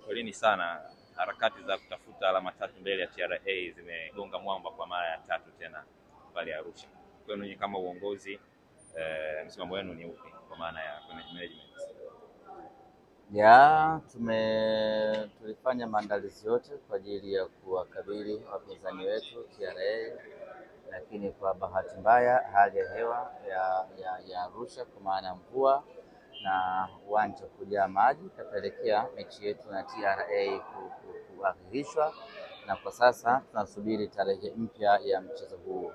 Poleni sana, harakati za kutafuta alama tatu mbele ya TRA zimegonga mwamba kwa mara ya tatu tena pale Arusha. Kwa hiyo kama uongozi msimamo wenu ni upi kwa maana ya management? Tulifanya maandalizi yote kwa ajili ya kuwakabili wapinzani wetu TRA, lakini kwa bahati mbaya hali ya hewa ya Arusha kwa maana ya mvua na uwanja kujaa maji ikapelekea mechi yetu na TRA kuahirishwa, na kwa sasa tunasubiri tarehe mpya ya mchezo huu.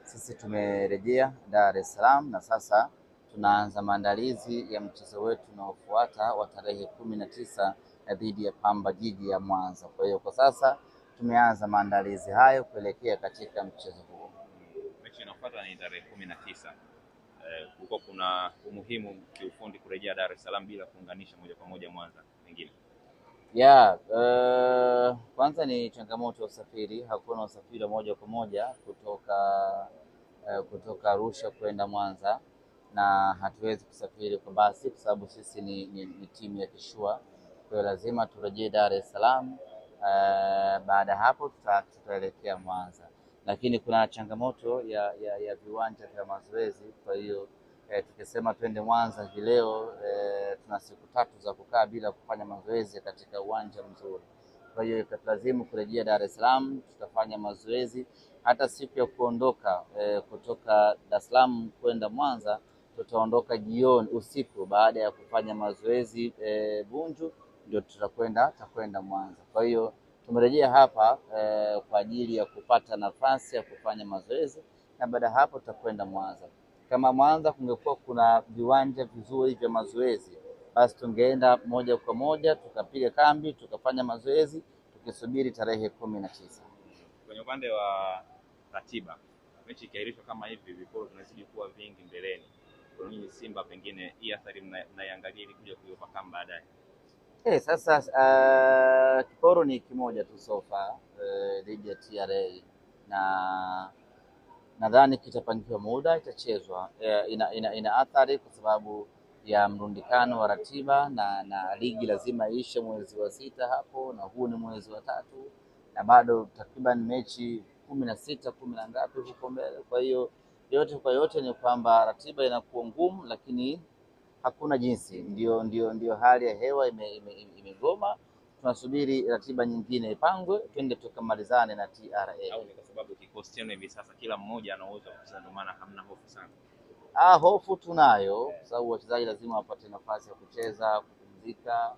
Sisi tumerejea Dar es Salaam na sasa tunaanza maandalizi ya mchezo wetu unaofuata wa tarehe 19 dhidi ya Pamba Jiji ya Mwanza. Kwa hiyo kwa sasa tumeanza maandalizi hayo kuelekea katika mchezo huo. Mechi inayofuata ni tarehe 19. Kulikuwa kuna umuhimu kiufundi kurejea Dar es Salaam bila kuunganisha moja kwa moja Mwanza pengine? Kwanza ni changamoto ya usafiri. Hakuna usafiri wa moja kwa moja kutoka Arusha kwenda Mwanza, na hatuwezi kusafiri kwa basi kwa sababu sisi ni timu ya kishua. Kwa hiyo lazima turejee Dar es Salaam. Baada hapo tutaelekea Mwanza, lakini kuna changamoto ya viwanja vya mazoezi. Kwa hiyo tukisema twende Mwanza hii leo, tuna siku 3 za kukaa bila kufanya mazoezi katika uwanja mzuri. Kwa hiyo ikatulazimu kurejea Dar es Salaam. Tutafanya mazoezi hata siku ya kuondoka kutoka Dar es Salaam kwenda Mwanza, tutaondoka jioni usiku baada ya kufanya mazoezi Bunju, ndio tutakwenda Mwanza. Kwa hiyo tumerejea hapa kwa ajili ya kupata nafasi ya kufanya mazoezi, na baada hapo tutakwenda Mwanza. Kama Mwanza kungekuwa kuna viwanja vizuri vya mazoezi, basi tungeenda moja kwa moja tukapiga kambi tukafanya mazoezi tukisubiri tarehe 19. Kwenye upande wa ratiba, mechi ikiahirishwa kama hivi, viporo tunazidi kuwa vingi mbeleni. Kwa nini Simba pengine hii athari mnaiangalia ili kuja kuiopakam baadaye? Sasa kiporo ni kimoja tu sofa dhidi ya TRA, na nadhani kitapangiwa muda itachezwa. Ina athari kwa sababu ya mrundikano wa ratiba na ligi lazima iishe mwezi wa 6 hapo, na huu ni mwezi wa 3, na bado takriban mechi 16 10 na ngapi huko mbele. Kwa hiyo yote kwa yote ni kwamba ratiba inakuwa ngumu, lakini hakuna jinsi. Ndio hali ya hewa imegoma. Tunasubiri ratiba nyingine ipangwe twende tukamalizane na TRA. Au ni kwa sababu kikosi chenu hivi sasa kila mmoja ana uwezo wa kucheza, ndio maana hamna hofu sana? Hofu tunayo kwa sababu wachezaji lazima wapate nafasi ya kucheza, kupumzika.